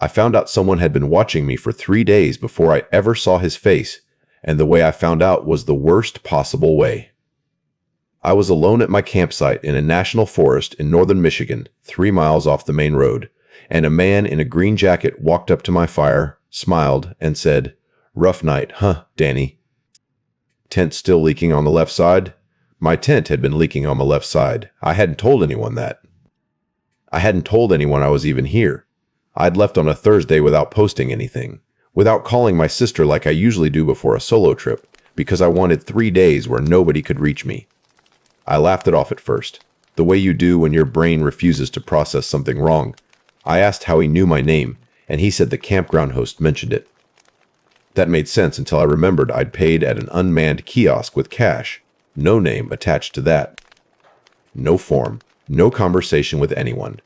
I found out someone had been watching me for 3 days before I ever saw his face, and the way I found out was the worst possible way. I was alone at my campsite in a national forest in northern Michigan, 3 miles off the main road, and a man in a green jacket walked up to my fire, smiled, and said, "Rough night, huh, Danny?" Tent still leaking on the left side? My tent had been leaking on my left side. I hadn't told anyone that. I hadn't told anyone I was even here. I'd left on a Thursday without posting anything, without calling my sister like I usually do before a solo trip, because I wanted 3 days where nobody could reach me. I laughed it off at first, the way you do when your brain refuses to process something wrong. I asked how he knew my name, and he said the campground host mentioned it. That made sense until I remembered I'd paid at an unmanned kiosk with cash. No name attached to that. No form, no conversation with anyone.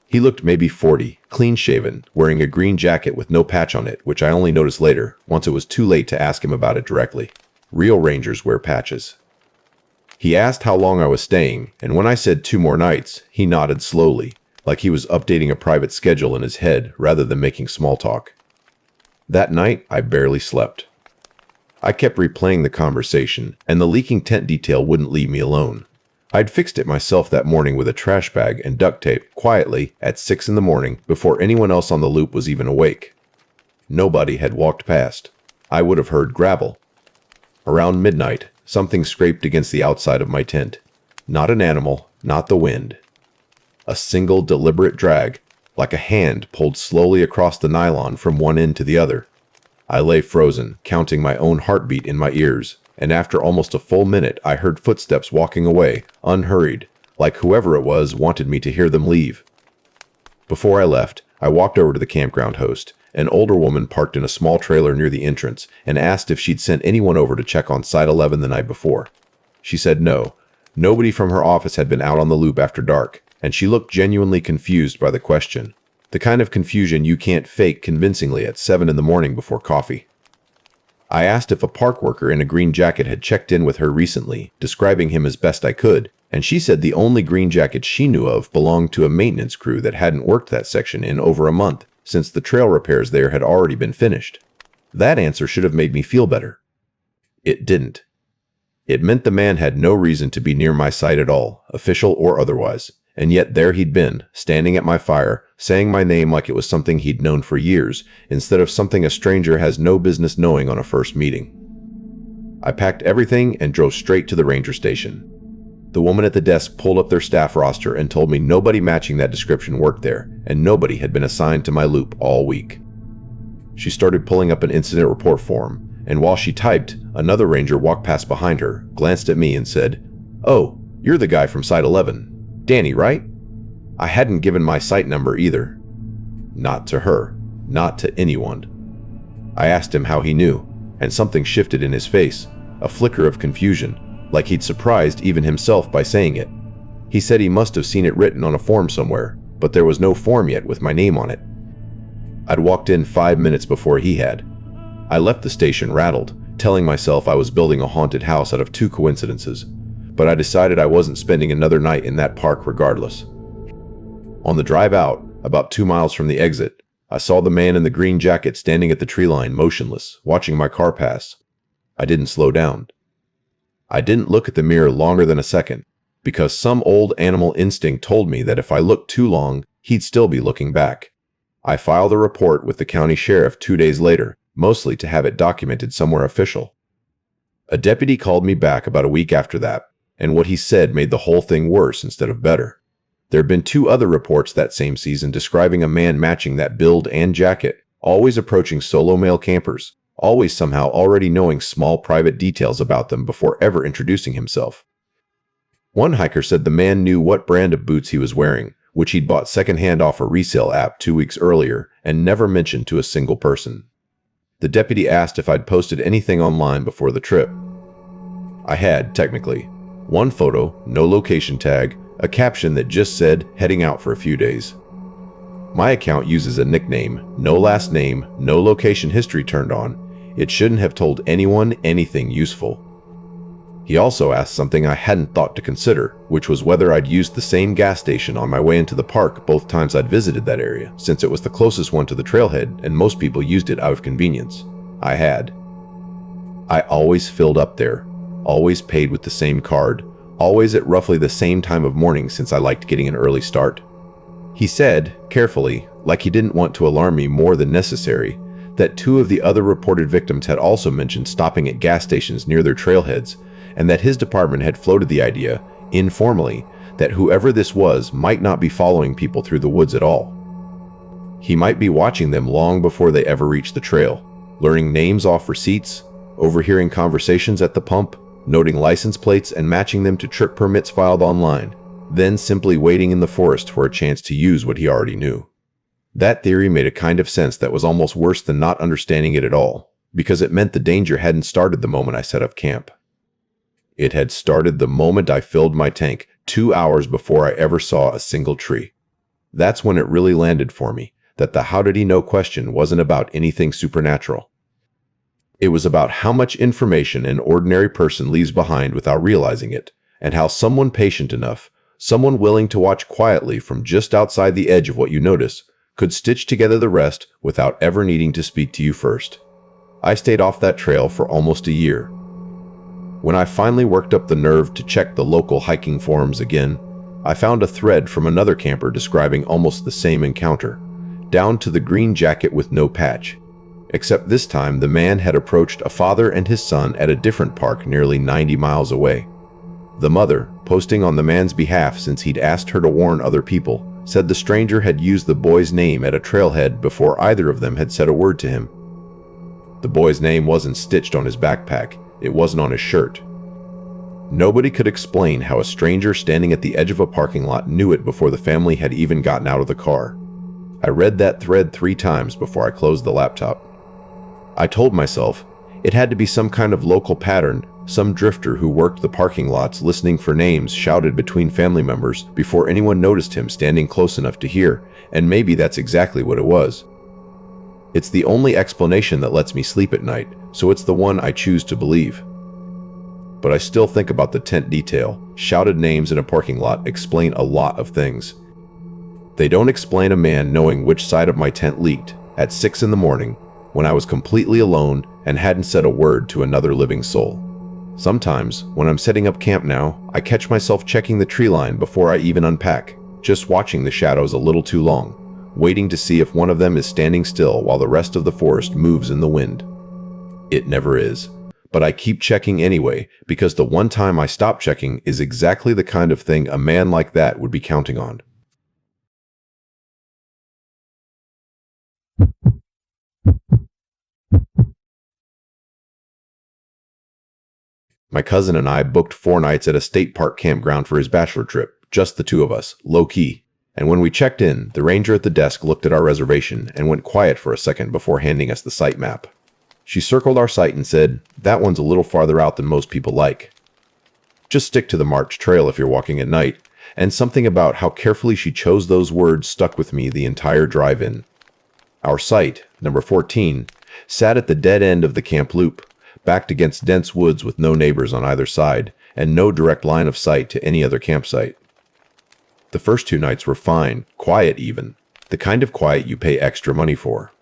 He looked maybe 40, clean-shaven, wearing a green jacket with no patch on it, which I only noticed later, once it was too late to ask him about it directly. Real rangers wear patches. He asked how long I was staying, and when I said 2 more nights, he nodded slowly, like he was updating a private schedule in his head rather than making small talk. That night, I barely slept. I kept replaying the conversation, and the leaking tent detail wouldn't leave me alone. I'd fixed it myself that morning with a trash bag and duct tape, quietly, at 6 in the morning, before anyone else on the loop was even awake. Nobody had walked past. I would have heard gravel. Around midnight, something scraped against the outside of my tent. Not an animal, not the wind. A single deliberate drag, like a hand pulled slowly across the nylon from one end to the other. I lay frozen, counting my own heartbeat in my ears, and after almost a full minute I heard footsteps walking away, unhurried, like whoever it was wanted me to hear them leave. Before I left, I walked over to the campground host, an older woman parked in a small trailer near the entrance, and asked if she'd sent anyone over to check on Site 11 the night before. She said no. Nobody from her office had been out on the loop after dark, and she looked genuinely confused by the question. The kind of confusion you can't fake convincingly at 7 in the morning before coffee. I asked if a park worker in a green jacket had checked in with her recently, describing him as best I could, and she said the only green jacket she knew of belonged to a maintenance crew that hadn't worked that section in over a month, since the trail repairs there had already been finished. That answer should have made me feel better. It didn't. It meant the man had no reason to be near my site at all, official or otherwise, and yet there he'd been, standing at my fire, saying my name like it was something he'd known for years, instead of something a stranger has no business knowing on a first meeting. I packed everything and drove straight to the ranger station. The woman at the desk pulled up their staff roster and told me nobody matching that description worked there, and nobody had been assigned to my loop all week. She started pulling up an incident report form, and while she typed, another ranger walked past behind her, glanced at me and said, "Oh, you're the guy from Site 11. Danny, right?" I hadn't given my site number either. Not to her. Not to anyone. I asked him how he knew, and something shifted in his face, a flicker of confusion, like he'd surprised even himself by saying it. He said he must have seen it written on a form somewhere, but there was no form yet with my name on it. I'd walked in 5 minutes before he had. I left the station rattled, telling myself I was building a haunted house out of 2 coincidences, but I decided I wasn't spending another night in that park regardless. On the drive out, about 2 miles from the exit, I saw the man in the green jacket standing at the tree line, motionless, watching my car pass. I didn't slow down. I didn't look at the mirror longer than a second, because some old animal instinct told me that if I looked too long, he'd still be looking back. I filed a report with the county sheriff 2 days later, mostly to have it documented somewhere official. A deputy called me back about a week after that, and what he said made the whole thing worse instead of better. There had been 2 other reports that same season describing a man matching that build and jacket, always approaching solo male campers, always somehow already knowing small private details about them before ever introducing himself. One hiker said the man knew what brand of boots he was wearing, which he'd bought secondhand off a resale app 2 weeks earlier, and never mentioned to a single person. The deputy asked if I'd posted anything online before the trip. I had, technically. 1 photo, no location tag, a caption that just said, "heading out for a few days." My account uses a nickname, no last name, no location history turned on. It shouldn't have told anyone anything useful. He also asked something I hadn't thought to consider, which was whether I'd used the same gas station on my way into the park both times I'd visited that area, since it was the closest one to the trailhead and most people used it out of convenience. I had. I always filled up there, always paid with the same card, always at roughly the same time of morning since I liked getting an early start. He said, carefully, like he didn't want to alarm me more than necessary, that 2 of the other reported victims had also mentioned stopping at gas stations near their trailheads, and that his department had floated the idea, informally, that whoever this was might not be following people through the woods at all. He might be watching them long before they ever reach the trail, learning names off receipts, overhearing conversations at the pump, noting license plates and matching them to trip permits filed online, then simply waiting in the forest for a chance to use what he already knew. That theory made a kind of sense that was almost worse than not understanding it at all, because it meant the danger hadn't started the moment I set up camp. It had started the moment I filled my tank, 2 hours before I ever saw a single tree. That's when it really landed for me, that the how did he know question wasn't about anything supernatural. It was about how much information an ordinary person leaves behind without realizing it, and how someone patient enough, someone willing to watch quietly from just outside the edge of what you notice, could stitch together the rest without ever needing to speak to you first. I stayed off that trail for almost a year. When I finally worked up the nerve to check the local hiking forums again, I found a thread from another camper describing almost the same encounter, down to the green jacket with no patch. Except this time the man had approached a father and his son at a different park nearly 90 miles away. The mother, posting on the man's behalf since he'd asked her to warn other people, said the stranger had used the boy's name at a trailhead before either of them had said a word to him. The boy's name wasn't stitched on his backpack. It wasn't on his shirt. Nobody could explain how a stranger standing at the edge of a parking lot knew it before the family had even gotten out of the car. I read that thread 3 times before I closed the laptop. I told myself it had to be some kind of local pattern, some drifter who worked the parking lots listening for names shouted between family members before anyone noticed him standing close enough to hear, and maybe that's exactly what it was. It's the only explanation that lets me sleep at night, so it's the one I choose to believe. But I still think about the tent detail. Shouted names in a parking lot explain a lot of things. They don't explain a man knowing which side of my tent leaked at 6 in the morning when I was completely alone and hadn't said a word to another living soul. Sometimes, when I'm setting up camp now, I catch myself checking the tree line before I even unpack, just watching the shadows a little too long, waiting to see if one of them is standing still while the rest of the forest moves in the wind. It never is, but I keep checking anyway because the one time I stop checking is exactly the kind of thing a man like that would be counting on. My cousin and I booked 4 nights at a state park campground for his bachelor trip, just the 2 of us, low-key. And when we checked in, the ranger at the desk looked at our reservation and went quiet for a second before handing us the site map. She circled our site and said, "That one's a little farther out than most people like. Just stick to the marked trail if you're walking at night," and something about how carefully she chose those words stuck with me the entire drive-in. Our site, number 14, sat at the dead end of the camp loop, backed against dense woods with no neighbors on either side, and no direct line of sight to any other campsite. The first 2 nights were fine, quiet even, the kind of quiet you pay extra money for.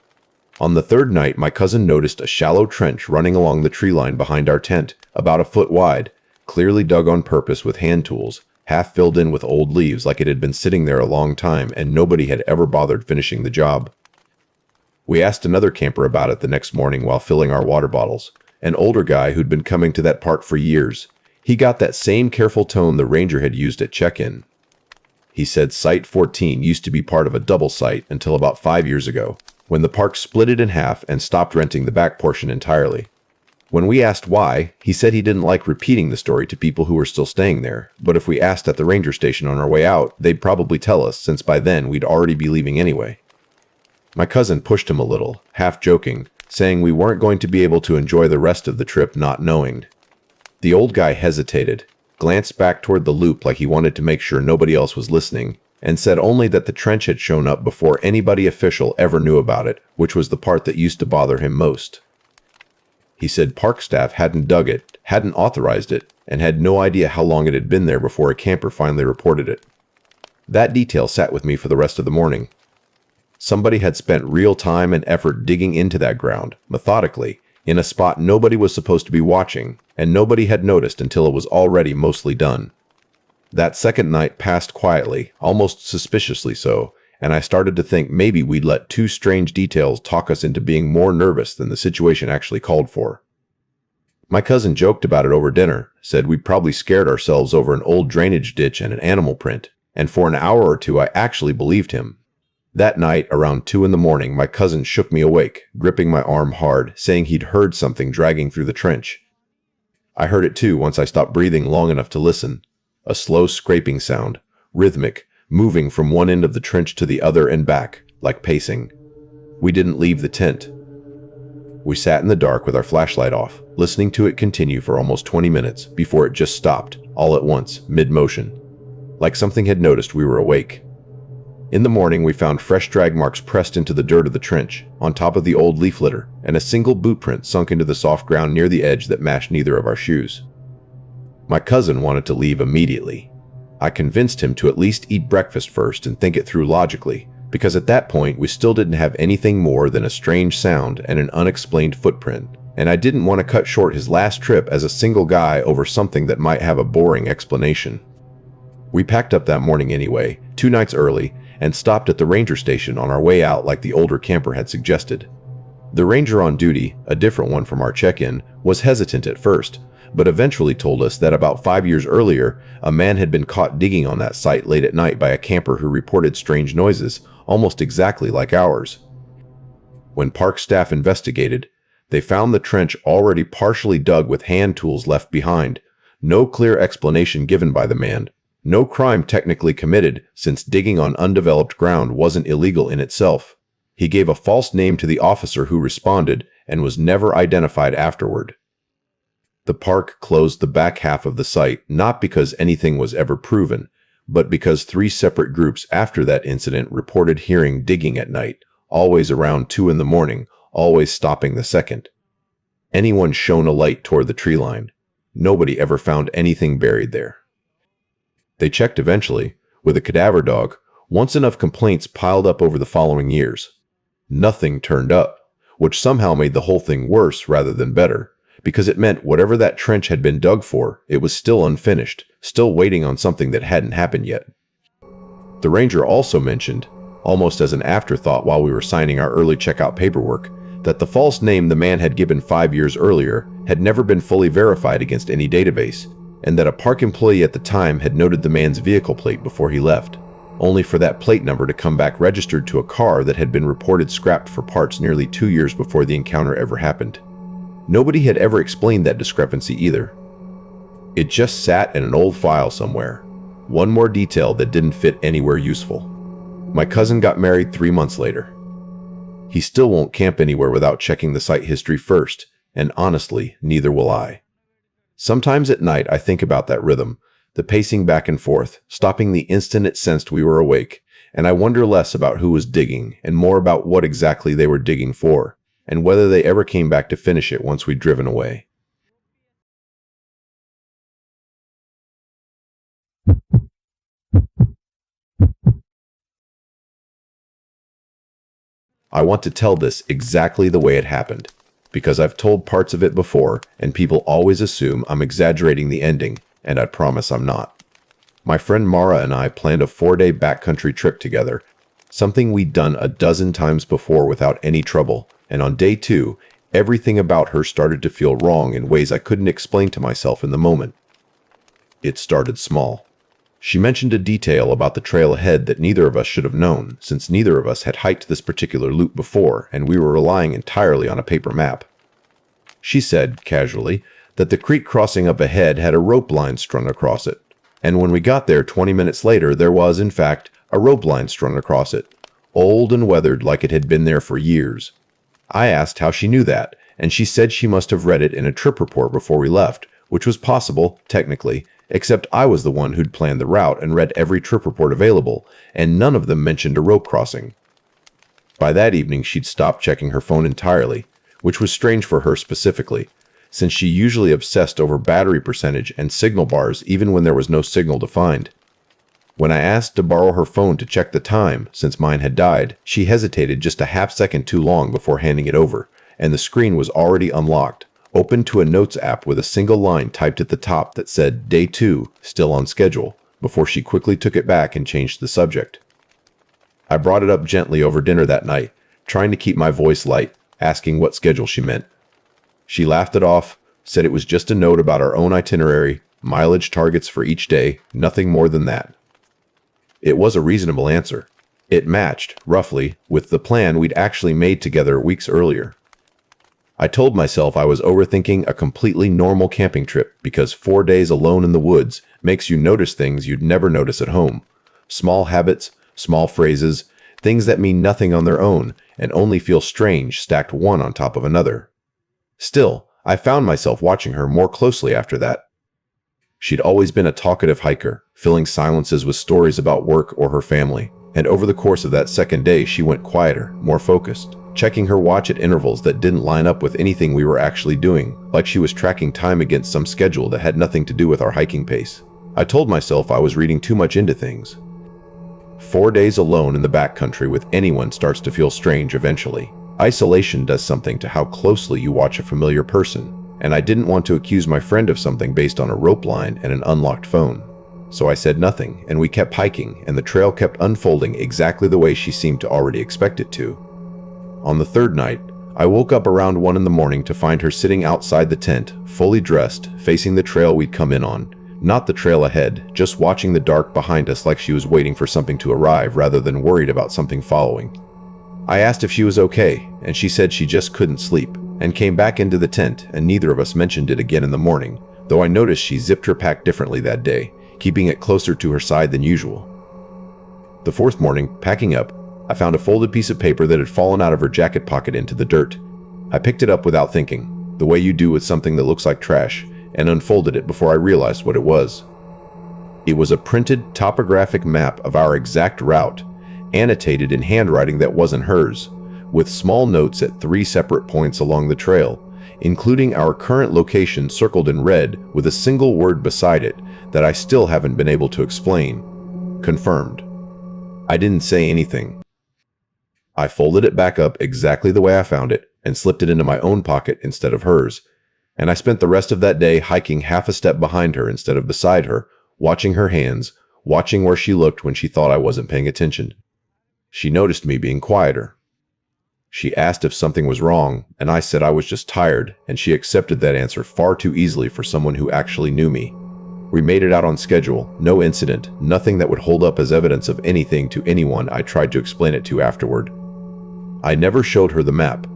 On the 3rd night, my cousin noticed a shallow trench running along the tree line behind our tent, about a foot wide, clearly dug on purpose with hand tools, half filled in with old leaves like it had been sitting there a long time and nobody had ever bothered finishing the job. We asked another camper about it the next morning while filling our water bottles. An older guy who'd been coming to that park for years. He got that same careful tone the ranger had used at check-in. He said Site 14 used to be part of a double site until about 5 years ago, when the park split it in half and stopped renting the back portion entirely. When we asked why, he said he didn't like repeating the story to people who were still staying there, but if we asked at the ranger station on our way out, they'd probably tell us since by then we'd already be leaving anyway. My cousin pushed him a little, half joking, saying we weren't going to be able to enjoy the rest of the trip not knowing. The old guy hesitated, glanced back toward the loop like he wanted to make sure nobody else was listening, and said only that the trench had shown up before anybody official ever knew about it, which was the part that used to bother him most. He said park staff hadn't dug it, hadn't authorized it, and had no idea how long it had been there before a camper finally reported it. That detail sat with me for the rest of the morning. Somebody had spent real time and effort digging into that ground, methodically, in a spot nobody was supposed to be watching, and nobody had noticed until it was already mostly done. That second night passed quietly, almost suspiciously so, and I started to think maybe we'd let two strange details talk us into being more nervous than the situation actually called for. My cousin joked about it over dinner, said we'd probably scared ourselves over an old drainage ditch and an animal print, and for an hour or two I actually believed him. That night, around 2 a.m, my cousin shook me awake, gripping my arm hard, saying he'd heard something dragging through the trench. I heard it too once I stopped breathing long enough to listen. A slow scraping sound, rhythmic, moving from one end of the trench to the other and back, like pacing. We didn't leave the tent. We sat in the dark with our flashlight off, listening to it continue for almost 20 minutes before it just stopped, all at once, mid-motion. Like something had noticed we were awake. In the morning, we found fresh drag marks pressed into the dirt of the trench, on top of the old leaf litter, and a single boot print sunk into the soft ground near the edge that matched neither of our shoes. My cousin wanted to leave immediately. I convinced him to at least eat breakfast first and think it through logically, because at that point we still didn't have anything more than a strange sound and an unexplained footprint, and I didn't want to cut short his last trip as a single guy over something that might have a boring explanation. We packed up that morning anyway, 2 nights early, and stopped at the ranger station on our way out like the older camper had suggested. The ranger on duty, a different one from our check-in, was hesitant at first, but eventually told us that about 5 years earlier, a man had been caught digging on that site late at night by a camper who reported strange noises, almost exactly like ours. When park staff investigated, they found the trench already partially dug with hand tools left behind, no clear explanation given by the man. No crime technically committed, since digging on undeveloped ground wasn't illegal in itself. He gave a false name to the officer who responded and was never identified afterward. The park closed the back half of the site not because anything was ever proven, but because 3 separate groups after that incident reported hearing digging at night, always around 2 a.m, always stopping the second. Anyone shone a light toward the tree line. Nobody ever found anything buried there. They checked eventually, with a cadaver dog, once enough complaints piled up over the following years. Nothing turned up, which somehow made the whole thing worse rather than better, because it meant whatever that trench had been dug for, it was still unfinished, still waiting on something that hadn't happened yet. The ranger also mentioned, almost as an afterthought while we were signing our early checkout paperwork, that the false name the man had given 5 years earlier had never been fully verified against any database, and that a park employee at the time had noted the man's vehicle plate before he left, only for that plate number to come back registered to a car that had been reported scrapped for parts nearly 2 years before the encounter ever happened. Nobody had ever explained that discrepancy either. It just sat in an old file somewhere, one more detail that didn't fit anywhere useful. My cousin got married 3 months later. He still won't camp anywhere without checking the site history first, and honestly, neither will I. Sometimes at night I think about that rhythm, the pacing back and forth, stopping the instant it sensed we were awake, and I wonder less about who was digging and more about what exactly they were digging for, and whether they ever came back to finish it once we'd driven away. I want to tell this exactly the way it happened, because I've told parts of it before, and people always assume I'm exaggerating the ending, and I promise I'm not. My friend Mara and I planned a 4-day backcountry trip together, something we'd done a dozen times before without any trouble, and on day 2, everything about her started to feel wrong in ways I couldn't explain to myself in the moment. It started small. She mentioned a detail about the trail ahead that neither of us should have known, since neither of us had hiked this particular loop before, and we were relying entirely on a paper map. She said, casually, that the creek crossing up ahead had a rope line strung across it, and when we got there 20 minutes later, there was, in fact, a rope line strung across it, old and weathered like it had been there for years. I asked how she knew that, and she said she must have read it in a trip report before we left, which was possible, technically, except I was the one who'd planned the route and read every trip report available, and none of them mentioned a rope crossing. By that evening, she'd stopped checking her phone entirely, which was strange for her specifically, since she usually obsessed over battery percentage and signal bars even when there was no signal to find. When I asked to borrow her phone to check the time, since mine had died, she hesitated just a half second too long before handing it over, and the screen was already unlocked, open to a notes app with a single line typed at the top that said Day 2, still on schedule, before she quickly took it back and changed the subject. I brought it up gently over dinner that night, trying to keep my voice light, asking what schedule she meant. She laughed it off, said it was just a note about our own itinerary, mileage targets for each day, nothing more than that. It was a reasonable answer. It matched, roughly, with the plan we'd actually made together weeks earlier. I told myself I was overthinking a completely normal camping trip because 4 days alone in the woods makes you notice things you'd never notice at home. Small habits, small phrases, things that mean nothing on their own and only feel strange stacked one on top of another. Still, I found myself watching her more closely after that. She'd always been a talkative hiker, filling silences with stories about work or her family, and over the course of that second day she went quieter, more focused, checking her watch at intervals that didn't line up with anything we were actually doing, like she was tracking time against some schedule that had nothing to do with our hiking pace. I told myself I was reading too much into things. 4 days alone in the backcountry with anyone starts to feel strange eventually. Isolation does something to how closely you watch a familiar person, and I didn't want to accuse my friend of something based on a rope line and an unlocked phone. So I said nothing, and we kept hiking, and the trail kept unfolding exactly the way she seemed to already expect it to. On the third night, I woke up around 1 in the morning to find her sitting outside the tent, fully dressed, facing the trail we'd come in on. Not the trail ahead, just watching the dark behind us like she was waiting for something to arrive rather than worried about something following. I asked if she was okay, and she said she just couldn't sleep, and came back into the tent, and neither of us mentioned it again in the morning, though I noticed she zipped her pack differently that day, keeping it closer to her side than usual. The fourth morning, packing up, I found a folded piece of paper that had fallen out of her jacket pocket into the dirt. I picked it up without thinking, the way you do with something that looks like trash, and unfolded it before I realized what it was. It was a printed topographic map of our exact route, annotated in handwriting that wasn't hers, with small notes at 3 separate points along the trail, including our current location circled in red with a single word beside it that I still haven't been able to explain. Confirmed. I didn't say anything. I folded it back up exactly the way I found it and slipped it into my own pocket instead of hers, and I spent the rest of that day hiking half a step behind her instead of beside her, watching her hands, watching where she looked when she thought I wasn't paying attention. She noticed me being quieter. She asked if something was wrong, and I said I was just tired, and she accepted that answer far too easily for someone who actually knew me. We made it out on schedule, no incident, nothing that would hold up as evidence of anything to anyone I tried to explain it to afterward. I never showed her the map.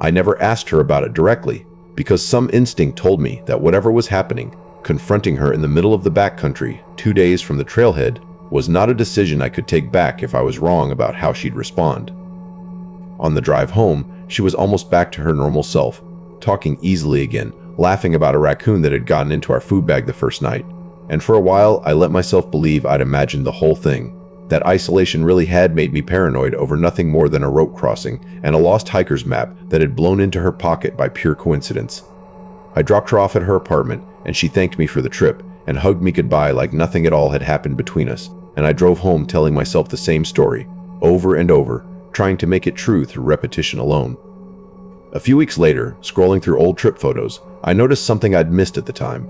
I never asked her about it directly, because some instinct told me that whatever was happening, confronting her in the middle of the backcountry, 2 days from the trailhead, was not a decision I could take back if I was wrong about how she'd respond. On the drive home, she was almost back to her normal self, talking easily again, laughing about a raccoon that had gotten into our food bag the first night. And for a while, I let myself believe I'd imagined the whole thing. That isolation really had made me paranoid over nothing more than a rope crossing and a lost hiker's map that had blown into her pocket by pure coincidence. I dropped her off at her apartment, and she thanked me for the trip and hugged me goodbye like nothing at all had happened between us, and I drove home telling myself the same story, over and over, trying to make it true through repetition alone. A few weeks later, scrolling through old trip photos, I noticed something I'd missed at the time.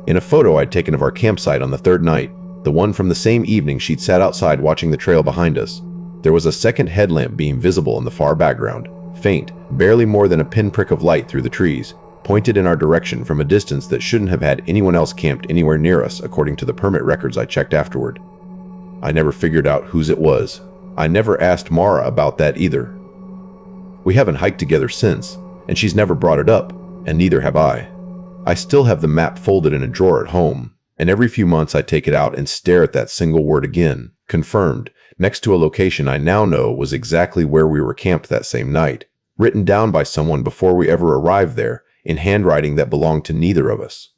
In a photo I'd taken of our campsite on the third night, the one from the same evening she'd sat outside watching the trail behind us, there was a second headlamp beam visible in the far background, faint, barely more than a pinprick of light through the trees, pointed in our direction from a distance that shouldn't have had anyone else camped anywhere near us according to the permit records I checked afterward. I never figured out whose it was. I never asked Mara about that either. We haven't hiked together since, and she's never brought it up, and neither have I. I still have the map folded in a drawer at home, and every few months I take it out and stare at that single word again, confirmed, next to a location I now know was exactly where we were camped that same night, written down by someone before we ever arrived there, in handwriting that belonged to neither of us.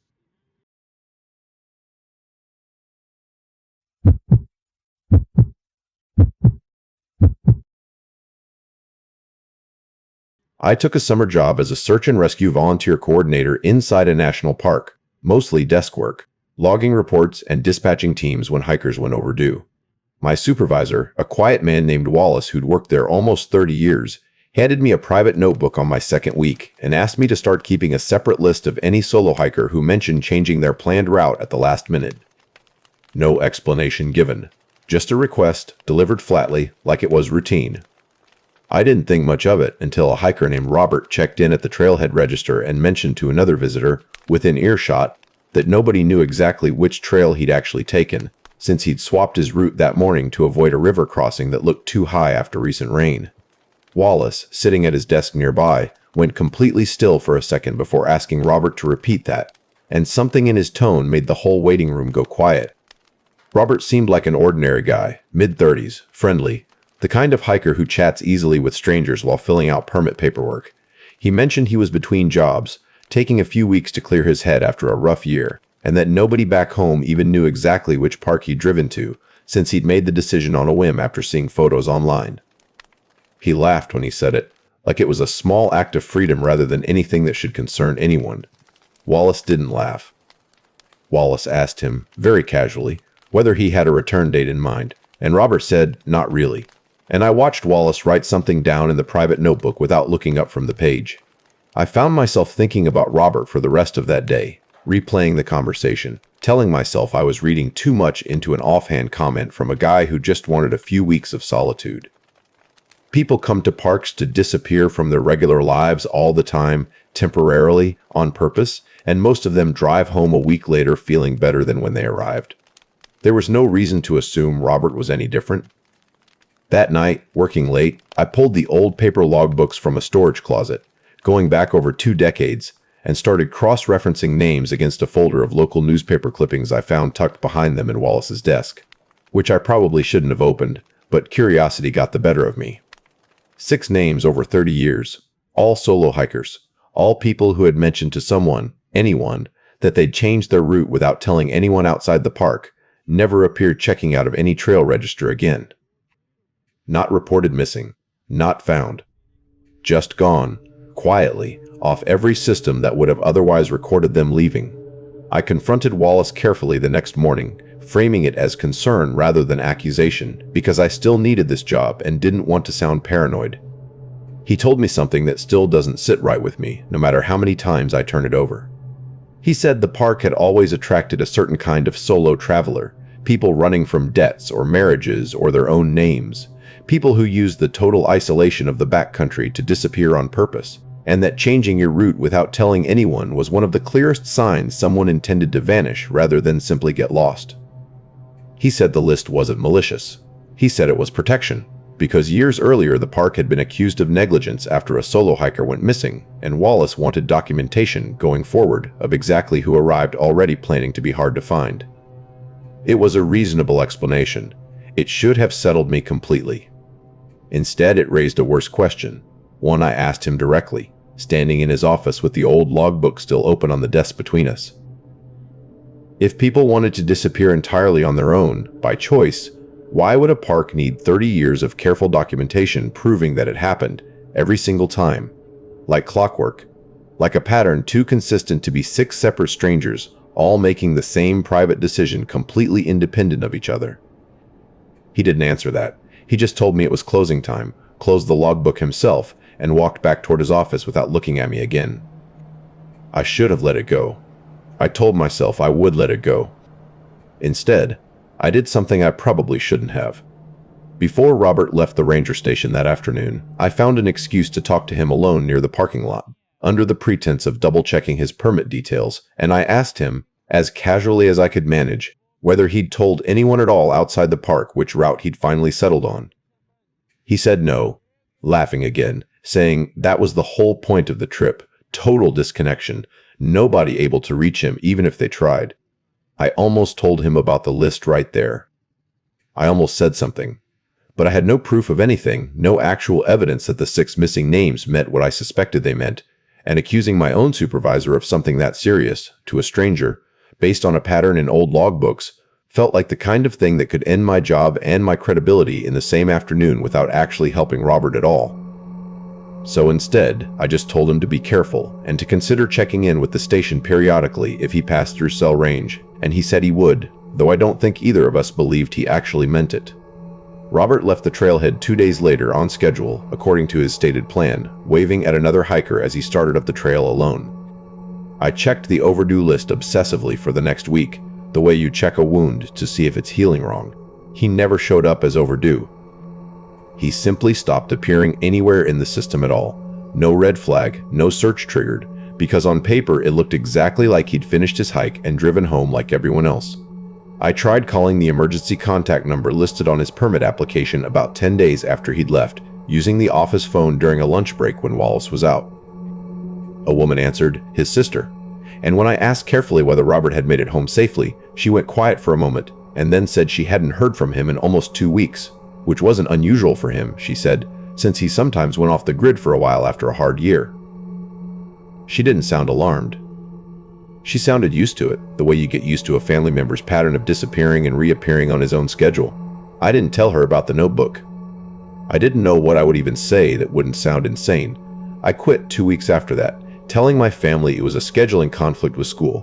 I took a summer job as a search and rescue volunteer coordinator inside a national park, mostly desk work, logging reports and dispatching teams when hikers went overdue. My supervisor, a quiet man named Wallace who'd worked there almost 30 years, handed me a private notebook on my second week and asked me to start keeping a separate list of any solo hiker who mentioned changing their planned route at the last minute. No explanation given. Just a request, delivered flatly, like it was routine. I didn't think much of it until a hiker named Robert checked in at the trailhead register and mentioned to another visitor, within earshot, that nobody knew exactly which trail he'd actually taken, since he'd swapped his route that morning to avoid a river crossing that looked too high after recent rain. Wallace, sitting at his desk nearby, went completely still for a second before asking Robert to repeat that, and something in his tone made the whole waiting room go quiet. Robert seemed like an ordinary guy, mid-30s, friendly, the kind of hiker who chats easily with strangers while filling out permit paperwork. He mentioned he was between jobs, taking a few weeks to clear his head after a rough year, and that nobody back home even knew exactly which park he'd driven to, since he'd made the decision on a whim after seeing photos online. He laughed when he said it, like it was a small act of freedom rather than anything that should concern anyone. Wallace didn't laugh. Wallace asked him, very casually, whether he had a return date in mind, and Robert said, not really. And I watched Wallace write something down in the private notebook without looking up from the page. I found myself thinking about Robert for the rest of that day, replaying the conversation, telling myself I was reading too much into an offhand comment from a guy who just wanted a few weeks of solitude. People come to parks to disappear from their regular lives all the time, temporarily, on purpose, and most of them drive home a week later feeling better than when they arrived. There was no reason to assume Robert was any different. That night, working late, I pulled the old paper logbooks from a storage closet, going back over 2 decades, and started cross-referencing names against a folder of local newspaper clippings I found tucked behind them in Wallace's desk, which I probably shouldn't have opened, but curiosity got the better of me. 6 names over 30 years, all solo hikers, all people who had mentioned to someone, anyone, that they'd changed their route without telling anyone outside the park, never appeared checking out of any trail register again. Not reported missing, not found. Just gone, quietly, off every system that would have otherwise recorded them leaving. I confronted Wallace carefully the next morning, framing it as concern rather than accusation, because I still needed this job and didn't want to sound paranoid. He told me something that still doesn't sit right with me, no matter how many times I turn it over. He said the park had always attracted a certain kind of solo traveler, people running from debts or marriages or their own names, people who used the total isolation of the backcountry to disappear on purpose, and that changing your route without telling anyone was one of the clearest signs someone intended to vanish rather than simply get lost. He said the list wasn't malicious. He said it was protection, because years earlier the park had been accused of negligence after a solo hiker went missing, and Wallace wanted documentation going forward of exactly who arrived already planning to be hard to find. It was a reasonable explanation. It should have settled me completely. Instead, it raised a worse question, one I asked him directly, standing in his office with the old logbook still open on the desk between us. If people wanted to disappear entirely on their own, by choice, why would a park need 30 years of careful documentation proving that it happened every single time? Like clockwork, like a pattern too consistent to be 6 separate strangers all making the same private decision completely independent of each other. He didn't answer that. He just told me it was closing time, closed the logbook himself, and walked back toward his office without looking at me again. I should have let it go. I told myself I would let it go. Instead, I did something I probably shouldn't have. Before Robert left the ranger station that afternoon, I found an excuse to talk to him alone near the parking lot, under the pretense of double-checking his permit details, and I asked him, as casually as I could manage, whether he'd told anyone at all outside the park which route he'd finally settled on. He said no, laughing again, saying that was the whole point of the trip, total disconnection, nobody able to reach him even if they tried. I almost told him about the list right there. I almost said something, but I had no proof of anything, no actual evidence that the 6 missing names meant what I suspected they meant, and accusing my own supervisor of something that serious, to a stranger, based on a pattern in old logbooks, felt like the kind of thing that could end my job and my credibility in the same afternoon without actually helping Robert at all. So instead, I just told him to be careful and to consider checking in with the station periodically if he passed through cell range, and he said he would, though I don't think either of us believed he actually meant it. Robert left the trailhead 2 days later on schedule, according to his stated plan, waving at another hiker as he started up the trail alone. I checked the overdue list obsessively for the next week, the way you check a wound to see if it's healing wrong. He never showed up as overdue. He simply stopped appearing anywhere in the system at all. No red flag, no search triggered, because on paper it looked exactly like he'd finished his hike and driven home like everyone else. I tried calling the emergency contact number listed on his permit application about 10 days after he'd left, using the office phone during a lunch break when Wallace was out. A woman answered, his sister, and when I asked carefully whether Robert had made it home safely, she went quiet for a moment and then said she hadn't heard from him in almost 2 weeks, which wasn't unusual for him, she said, since he sometimes went off the grid for a while after a hard year. She didn't sound alarmed. She sounded used to it, the way you get used to a family member's pattern of disappearing and reappearing on his own schedule. I didn't tell her about the notebook. I didn't know what I would even say that wouldn't sound insane. I quit 2 weeks after that, telling my family it was a scheduling conflict with school.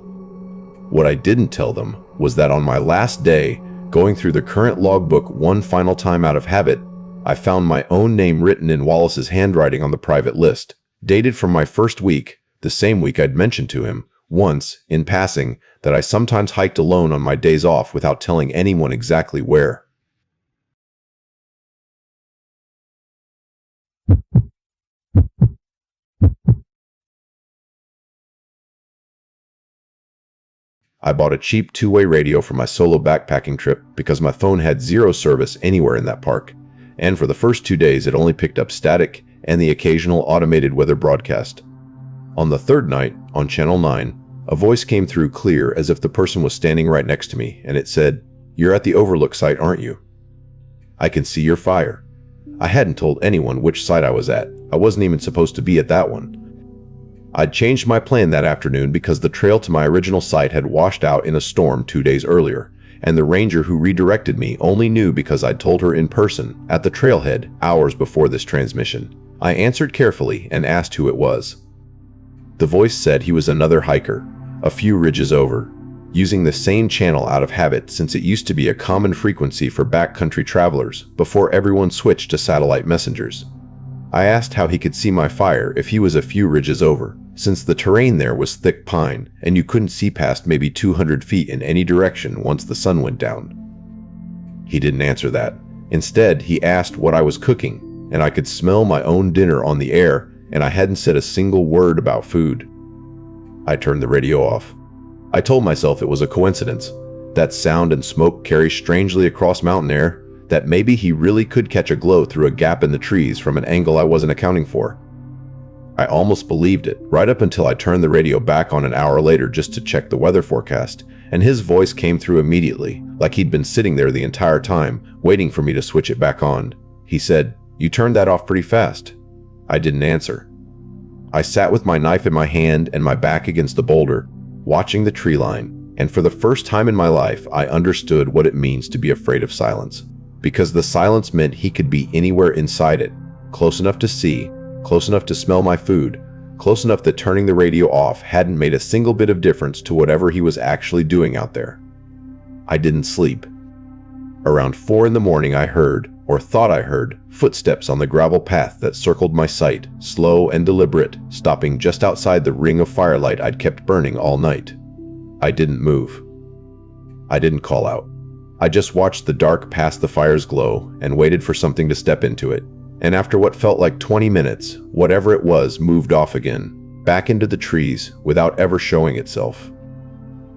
What I didn't tell them was that on my last day, going through the current logbook one final time out of habit, I found my own name written in Wallace's handwriting on the private list, dated from my first week, the same week I'd mentioned to him, once, in passing, that I sometimes hiked alone on my days off without telling anyone exactly where. I bought a cheap two-way radio for my solo backpacking trip because my phone had zero service anywhere in that park, and for the first 2 days it only picked up static and the occasional automated weather broadcast. On the third night, on Channel 9, a voice came through clear as if the person was standing right next to me, and it said, "You're at the overlook site, aren't you? I can see your fire." I hadn't told anyone which site I was at. I wasn't even supposed to be at that one. I'd changed my plan that afternoon because the trail to my original site had washed out in a storm 2 days earlier, and the ranger who redirected me only knew because I'd told her in person, at the trailhead, hours before this transmission. I answered carefully and asked who it was. The voice said he was another hiker, a few ridges over, using the same channel out of habit since it used to be a common frequency for backcountry travelers before everyone switched to satellite messengers. I asked how he could see my fire if he was a few ridges over, since the terrain there was thick pine and you couldn't see past maybe 200 feet in any direction once the sun went down. He didn't answer that. Instead, he asked what I was cooking, and I could smell my own dinner on the air, and I hadn't said a single word about food. I turned the radio off. I told myself it was a coincidence, that sound and smoke carry strangely across mountain air, that maybe he really could catch a glow through a gap in the trees from an angle I wasn't accounting for. I almost believed it, right up until I turned the radio back on an hour later just to check the weather forecast, and his voice came through immediately, like he'd been sitting there the entire time, waiting for me to switch it back on. He said, "You turned that off pretty fast." I didn't answer. I sat with my knife in my hand and my back against the boulder, watching the tree line, and for the first time in my life, I understood what it means to be afraid of silence. Because the silence meant he could be anywhere inside it, close enough to see, close enough to smell my food, close enough that turning the radio off hadn't made a single bit of difference to whatever he was actually doing out there. I didn't sleep. Around 4 in the morning I heard, or thought I heard, footsteps on the gravel path that circled my site, slow and deliberate, stopping just outside the ring of firelight I'd kept burning all night. I didn't move. I didn't call out. I just watched the dark past the fire's glow and waited for something to step into it. And after what felt like 20 minutes, whatever it was moved off again, back into the trees without ever showing itself.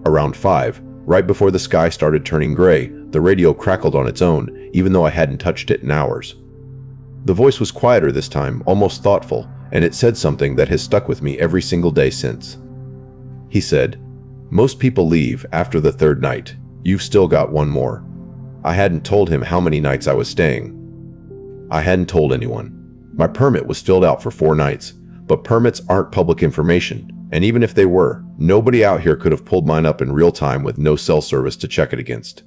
Around 5, right before the sky started turning gray, the radio crackled on its own, even though I hadn't touched it in hours. The voice was quieter this time, almost thoughtful, and it said something that has stuck with me every single day since. He said, "Most people leave after the third night. You've still got one more." I hadn't told him how many nights I was staying. I hadn't told anyone. My permit was filled out for 4 nights, but permits aren't public information, and even if they were, nobody out here could have pulled mine up in real time with no cell service to check it against.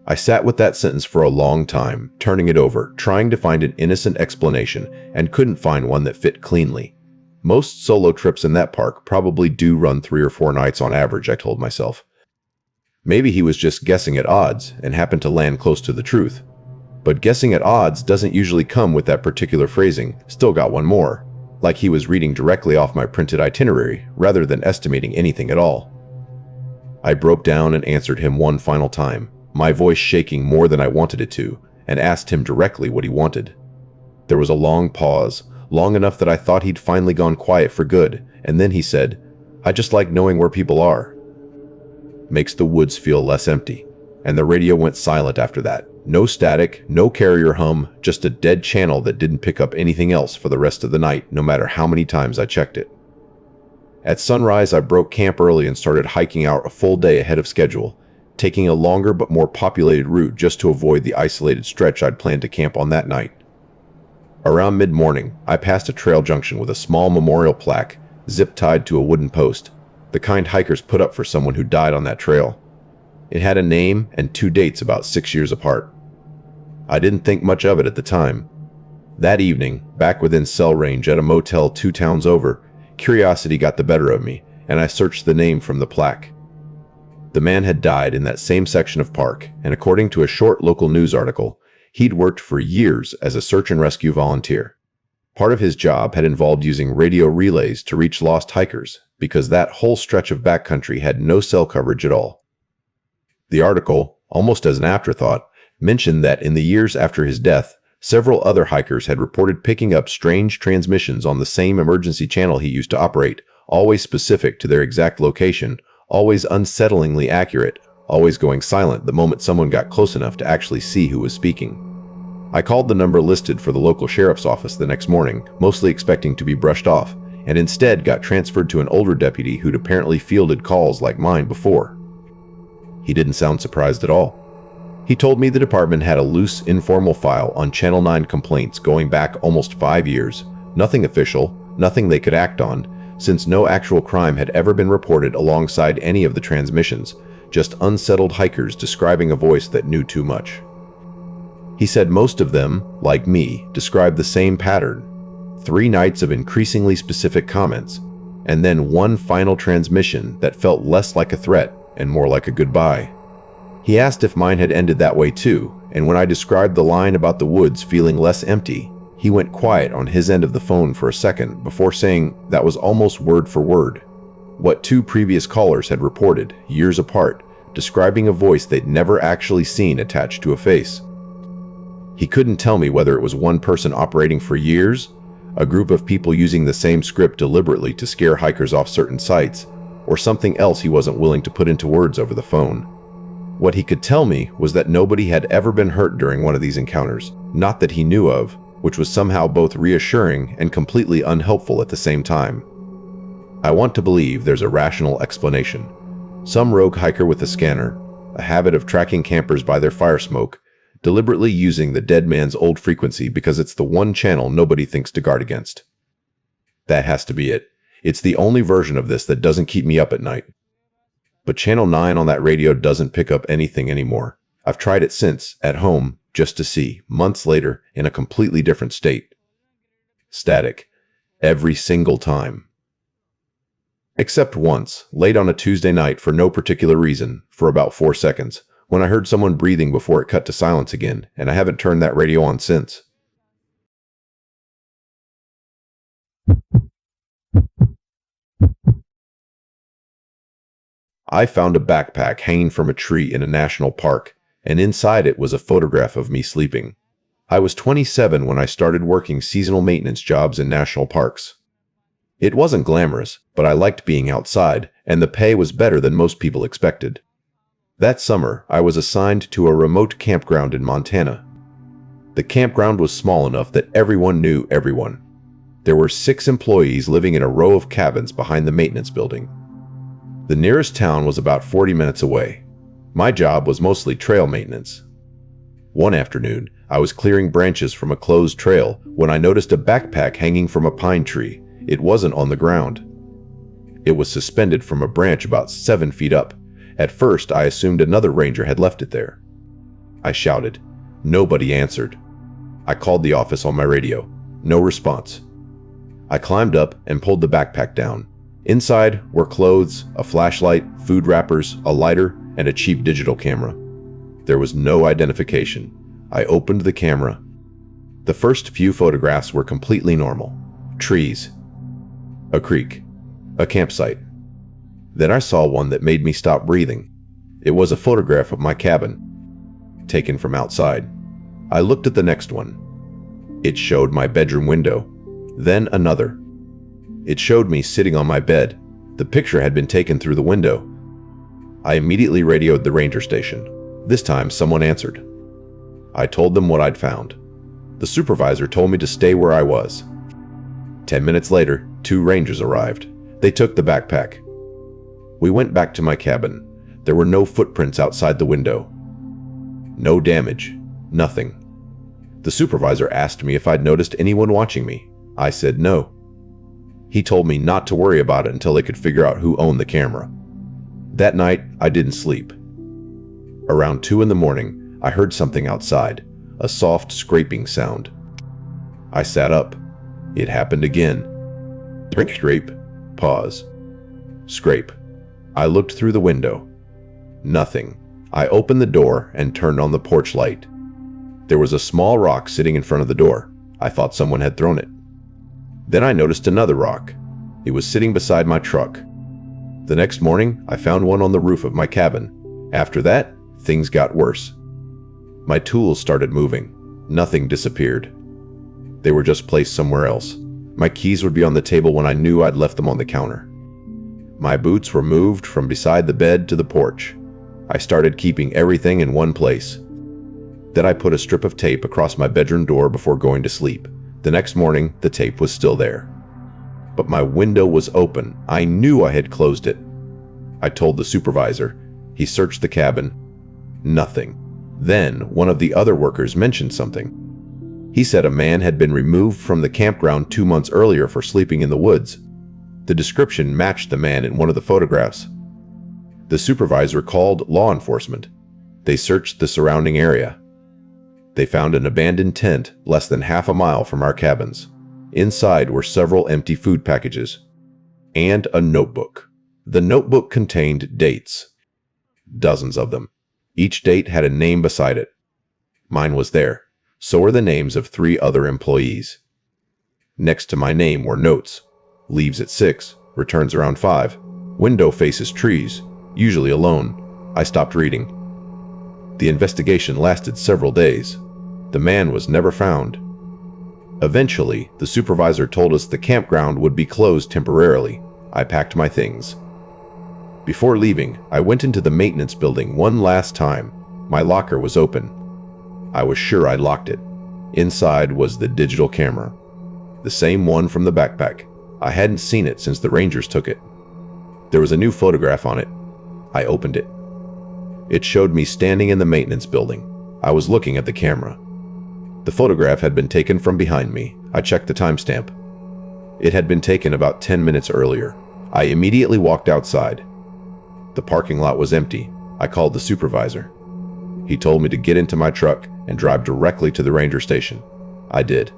I sat with that sentence for a long time, turning it over, trying to find an innocent explanation, and couldn't find one that fit cleanly. Most solo trips in that park probably do run 3 or 4 nights on average, I told myself. Maybe he was just guessing at odds and happened to land close to the truth. But guessing at odds doesn't usually come with that particular phrasing. Still got one more. Like he was reading directly off my printed itinerary rather than estimating anything at all. I broke down and answered him one final time, my voice shaking more than I wanted it to, and asked him directly what he wanted. There was a long pause, long enough that I thought he'd finally gone quiet for good, and then he said, "I just like knowing where people are." Makes the woods feel less empty, and the radio went silent after that. No static, no carrier hum, just a dead channel that didn't pick up anything else for the rest of the night, no matter how many times I checked it. At sunrise, I broke camp early and started hiking out a full day ahead of schedule, taking a longer but more populated route just to avoid the isolated stretch I'd planned to camp on that night. Around mid-morning, I passed a trail junction with a small memorial plaque, zip-tied to a wooden post, the kind hikers put up for someone who died on that trail. It had a name and 2 dates about 6 years apart. I didn't think much of it at the time. That evening, back within cell range at a motel 2 towns over, curiosity got the better of me, and I searched the name from the plaque. The man had died in that same section of park, and according to a short local news article, he'd worked for years as a search and rescue volunteer. Part of his job had involved using radio relays to reach lost hikers, because that whole stretch of backcountry had no cell coverage at all. The article, almost as an afterthought, mentioned that in the years after his death, several other hikers had reported picking up strange transmissions on the same emergency channel he used to operate, always specific to their exact location, always unsettlingly accurate, always going silent the moment someone got close enough to actually see who was speaking. I called the number listed for the local sheriff's office the next morning, mostly expecting to be brushed off, and instead got transferred to an older deputy who'd apparently fielded calls like mine before. He didn't sound surprised at all. He told me the department had a loose, informal file on Channel 9 complaints going back almost 5 years, nothing official, nothing they could act on, since no actual crime had ever been reported alongside any of the transmissions, just unsettled hikers describing a voice that knew too much. He said most of them, like me, described the same pattern: 3 nights of increasingly specific comments, and then one final transmission that felt less like a threat and more like a goodbye. He asked if mine had ended that way too, and when I described the line about the woods feeling less empty, he went quiet on his end of the phone for a second before saying that was almost word for word what 2 previous callers had reported, years apart, describing a voice they'd never actually seen attached to a face. He couldn't tell me whether it was one person operating for years, a group of people using the same script deliberately to scare hikers off certain sites, or something else he wasn't willing to put into words over the phone. What he could tell me was that nobody had ever been hurt during one of these encounters, not that he knew of, which was somehow both reassuring and completely unhelpful at the same time. I want to believe there's a rational explanation. Some rogue hiker with a scanner, a habit of tracking campers by their fire smoke, deliberately using the dead man's old frequency because it's the one channel nobody thinks to guard against. That has to be it. It's the only version of this that doesn't keep me up at night. But Channel 9 on that radio doesn't pick up anything anymore. I've tried it since, at home, just to see, months later, in a completely different state. Static. Every single time. Except once, late on a Tuesday night for no particular reason, for about 4 seconds, when I heard someone breathing before it cut to silence again, and I haven't turned that radio on since. I found a backpack hanging from a tree in a national park, and inside it was a photograph of me sleeping. I was 27 when I started working seasonal maintenance jobs in national parks. It wasn't glamorous, but I liked being outside, and the pay was better than most people expected. That summer, I was assigned to a remote campground in Montana. The campground was small enough that everyone knew everyone. There were 6 employees living in a row of cabins behind the maintenance building. The nearest town was about 40 minutes away. My job was mostly trail maintenance. One afternoon, I was clearing branches from a closed trail when I noticed a backpack hanging from a pine tree. It wasn't on the ground. It was suspended from a branch about 7 feet up. At first, I assumed another ranger had left it there. I shouted. Nobody answered. I called the office on my radio. No response. I climbed up and pulled the backpack down. Inside were clothes, a flashlight, food wrappers, a lighter, and a cheap digital camera. There was no identification. I opened the camera. The first few photographs were completely normal. Trees, a creek, a campsite. Then I saw one that made me stop breathing. It was a photograph of my cabin, taken from outside. I looked at the next one. It showed my bedroom window. Then another. It showed me sitting on my bed. The picture had been taken through the window. I immediately radioed the ranger station. This time, someone answered. I told them what I'd found. The supervisor told me to stay where I was. 10 minutes later, 2 rangers arrived. They took the backpack. We went back to my cabin. There were no footprints outside the window. No damage. Nothing. The supervisor asked me if I'd noticed anyone watching me. I said no. He told me not to worry about it until they could figure out who owned the camera. That night, I didn't sleep. Around 2 in the morning, I heard something outside, a soft scraping sound. I sat up. It happened again. Scrape. Pause. Scrape. I looked through the window. Nothing. I opened the door and turned on the porch light. There was a small rock sitting in front of the door. I thought someone had thrown it. Then I noticed another rock. It was sitting beside my truck. The next morning, I found one on the roof of my cabin. After that, things got worse. My tools started moving. Nothing disappeared. They were just placed somewhere else. My keys would be on the table when I knew I'd left them on the counter. My boots were moved from beside the bed to the porch. I started keeping everything in one place. Then I put a strip of tape across my bedroom door before going to sleep. The next morning, the tape was still there. But my window was open. I knew I had closed it. I told the supervisor. He searched the cabin. Nothing. Then, one of the other workers mentioned something. He said a man had been removed from the campground 2 months earlier for sleeping in the woods. The description matched the man in one of the photographs. The supervisor called law enforcement. They searched the surrounding area. They found an abandoned tent less than half a mile from our cabins. Inside were several empty food packages and a notebook. The notebook contained dates. Dozens of them. Each date had a name beside it. Mine was there. So were the names of 3 other employees. Next to my name were notes. Leaves at 6, returns around 5. Window faces trees, usually alone. I stopped reading. The investigation lasted several days. The man was never found. Eventually, the supervisor told us the campground would be closed temporarily. I packed my things. Before leaving, I went into the maintenance building one last time. My locker was open. I was sure I'd locked it. Inside was the digital camera. The same one from the backpack. I hadn't seen it since the rangers took it. There was a new photograph on it. I opened it. It showed me standing in the maintenance building. I was looking at the camera. The photograph had been taken from behind me. I checked the timestamp. It had been taken about 10 minutes earlier. I immediately walked outside. The parking lot was empty. I called the supervisor. He told me to get into my truck and drive directly to the ranger station. I did.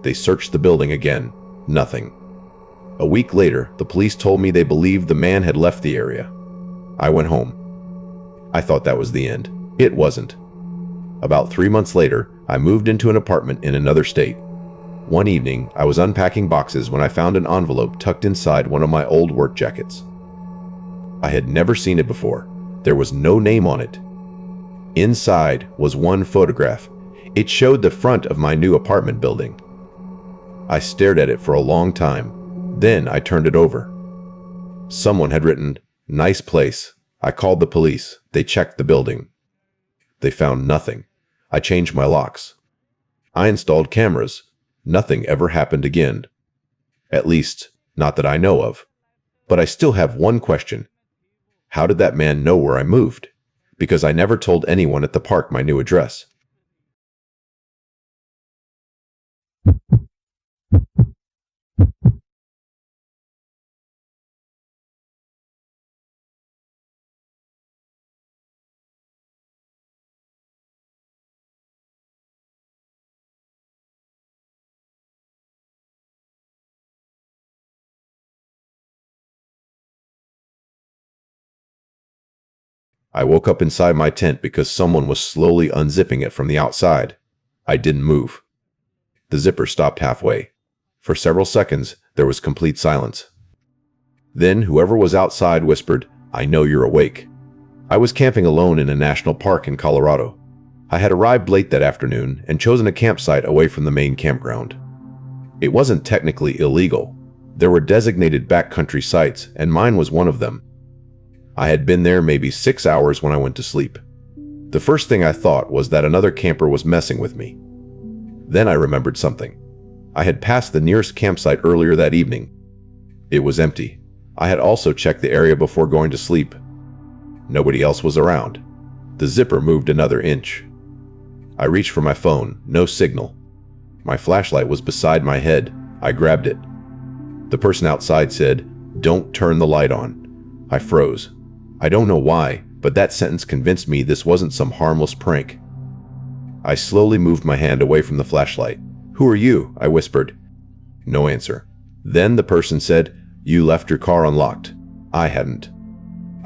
They searched the building again. Nothing. A week later, the police told me they believed the man had left the area. I went home. I thought that was the end. It wasn't. About 3 months later, I moved into an apartment in another state. One evening, I was unpacking boxes when I found an envelope tucked inside one of my old work jackets. I had never seen it before. There was no name on it. Inside was one photograph. It showed the front of my new apartment building. I stared at it for a long time. Then I turned it over. Someone had written, "Nice place." I called the police. They checked the building. They found nothing. I changed my locks. I installed cameras. Nothing ever happened again. At least, not that I know of. But I still have one question. How did that man know where I moved? Because I never told anyone at the park my new address. I woke up inside my tent because someone was slowly unzipping it from the outside. I didn't move. The zipper stopped halfway. For several seconds, there was complete silence. Then whoever was outside whispered, "I know you're awake." I was camping alone in a national park in Colorado. I had arrived late that afternoon and chosen a campsite away from the main campground. It wasn't technically illegal. There were designated backcountry sites, and mine was one of them. I had been there maybe 6 hours when I went to sleep. The first thing I thought was that another camper was messing with me. Then I remembered something. I had passed the nearest campsite earlier that evening. It was empty. I had also checked the area before going to sleep. Nobody else was around. The zipper moved another inch. I reached for my phone, no signal. My flashlight was beside my head. I grabbed it. The person outside said, "Don't turn the light on." I froze. I don't know why, but that sentence convinced me this wasn't some harmless prank. I slowly moved my hand away from the flashlight. "Who are you?" I whispered. No answer. Then the person said, "You left your car unlocked." I hadn't.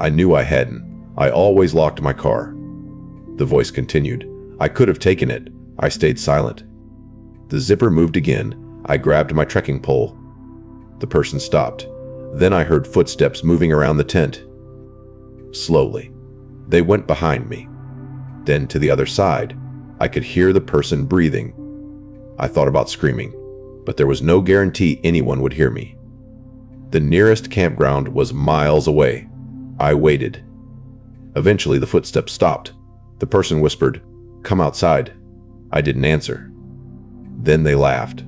I knew I hadn't. I always locked my car. The voice continued. I could have taken it. I stayed silent. The zipper moved again. I grabbed my trekking pole. The person stopped. Then I heard footsteps moving around the tent. Slowly. They went behind me. Then to the other side. I could hear the person breathing. I thought about screaming, but there was no guarantee anyone would hear me. The nearest campground was miles away. I waited. Eventually the footsteps stopped. The person whispered, "Come outside." I didn't answer. Then they laughed.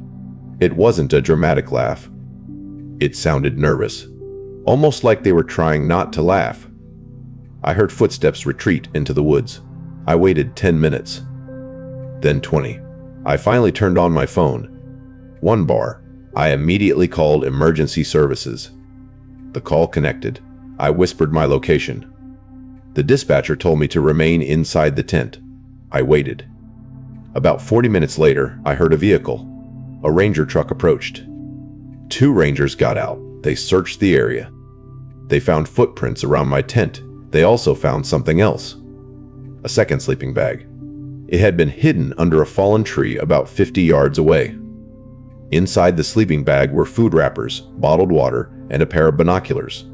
It wasn't a dramatic laugh. It sounded nervous, almost like they were trying not to laugh. I heard footsteps retreat into the woods. I waited 10 minutes. Then 20. I finally turned on my phone. 1 bar. I immediately called emergency services. The call connected. I whispered my location. The dispatcher told me to remain inside the tent. I waited. About 40 minutes later, I heard a vehicle. A ranger truck approached. 2 rangers got out. They searched the area. They found footprints around my tent. They also found something else. A second sleeping bag. It had been hidden under a fallen tree about 50 yards away. Inside the sleeping bag were food wrappers, bottled water, and a pair of binoculars.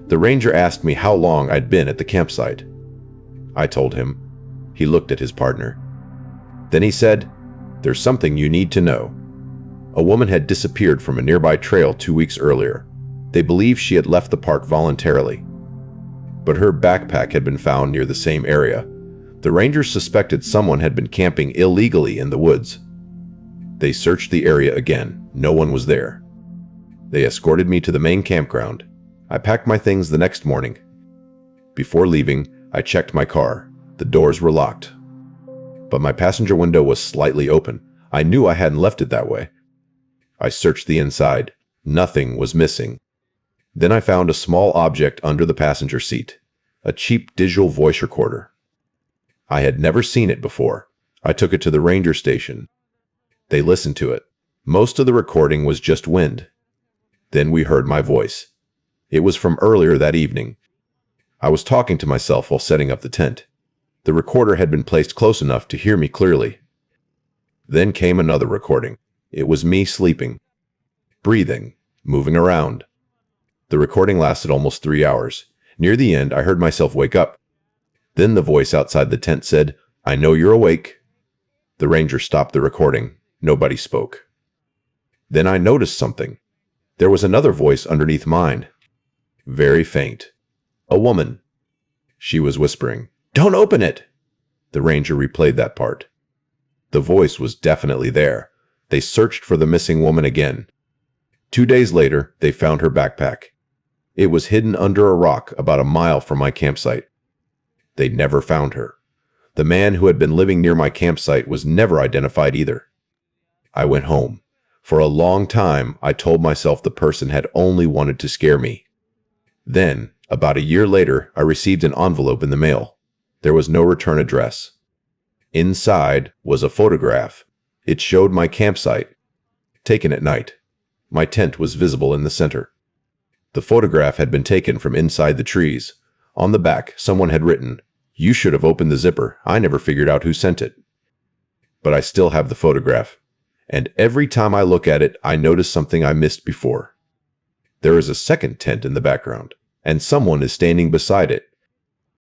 The ranger asked me how long I'd been at the campsite. I told him. He looked at his partner. Then he said, "There's something you need to know." A woman had disappeared from a nearby trail 2 weeks earlier. They believed she had left the park voluntarily. But her backpack had been found near the same area. The rangers suspected someone had been camping illegally in the woods. They searched the area again. No one was there. They escorted me to the main campground. I packed my things the next morning. Before leaving, I checked my car. The doors were locked. But my passenger window was slightly open. I knew I hadn't left it that way. I searched the inside. Nothing was missing. Then I found a small object under the passenger seat. A cheap digital voice recorder. I had never seen it before. I took it to the ranger station. They listened to it. Most of the recording was just wind. Then we heard my voice. It was from earlier that evening. I was talking to myself while setting up the tent. The recorder had been placed close enough to hear me clearly. Then came another recording. It was me sleeping, breathing, moving around. The recording lasted almost 3 hours. Near the end, I heard myself wake up. Then the voice outside the tent said, "I know you're awake." The ranger stopped the recording. Nobody spoke. Then I noticed something. There was another voice underneath mine. Very faint. A woman. She was whispering, "Don't open it!" The ranger replayed that part. The voice was definitely there. They searched for the missing woman again. 2 days later, they found her backpack. It was hidden under a rock about a mile from my campsite. They never found her. The man who had been living near my campsite was never identified either. I went home. For a long time, I told myself the person had only wanted to scare me. Then, about a year later, I received an envelope in the mail. There was no return address. Inside was a photograph. It showed my campsite, taken at night. My tent was visible in the center. The photograph had been taken from inside the trees. On the back, someone had written, You should have opened the zipper. I never figured out who sent it. But I still have the photograph. And every time I look at it, I notice something I missed before. There is a second tent in the background, and someone is standing beside it,